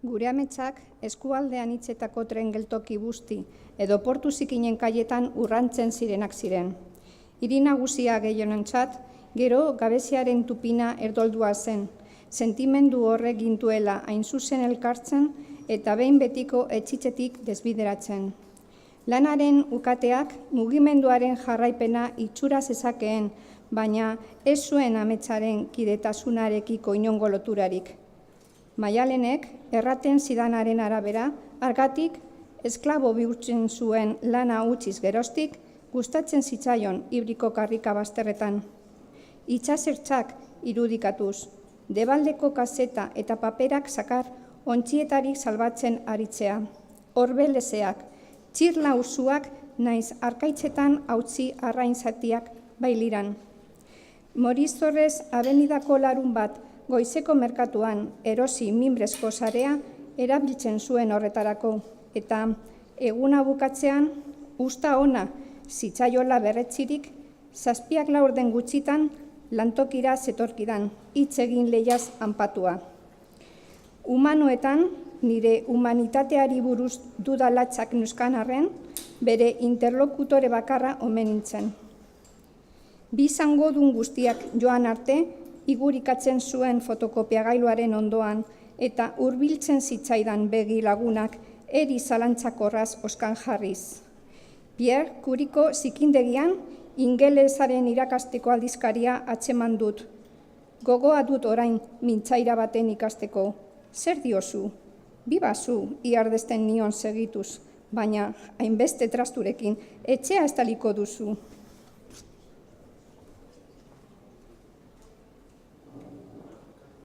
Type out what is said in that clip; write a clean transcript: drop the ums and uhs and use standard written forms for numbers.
Gure ametsak eskualdean hitzetako tren geltoki busti edo portu zikinen kaietan urrantzen zirenak ziren. Hiri nagusia gehienentzat, gero gabeziaren tupina erdoldua zen, sentimendu horrek gintuela hain zuzen elkartzen eta behin betiko etxitzetik desbideratzen. Lanaren ukateak mugimenduaren jarraipena itxura zezakeen, baina ez zuen ametsaren kidetasunarekiko inongo loturarik. Maialenek erraten zidanaren arabera, argatik esklabo bihurtzen zuen lana utziz geroztik, gustatzen zitzaion ibriko karrika bazterretan. Itsasertzak irudikatuz, debaldeko kaseta eta paperak sakar ontzietarik salbatzen aritzea. Horbelezeak, txirla usuak naiz arkaitzetan hautzi arrainzatiak bailiran. Morizorrez abenidako larun bat goizeko merkatuan erosi mimbrezko sarea erabiltzen zuen horretarako, eta eguna bukatzean usta ona zitzaiola berretzirik, 7:04 gutxitan lantokira zetorkidan, hitz egin lehiaz anpatua. Humanoetan, nire humanitateari buruz dudalatzak nuskan arren, bere interlokutore bakarra omen nintzen. Bi zangodun guztiak joan arte, igurikatzen zuen fotokopiagailuaren ondoan eta hurbiltzen zitzaidan begi lagunak eri zalantzakorraz oskan jarriz. Pierre Curiko zikindegian ingelesaren irakasteko aldizkaria atzeman dut. Gogoa dut orain mintzaira baten ikasteko. Zer diozu? Bibazu, iardezten nion segituz, baina hainbeste trasturekin etxea estaliko duzu.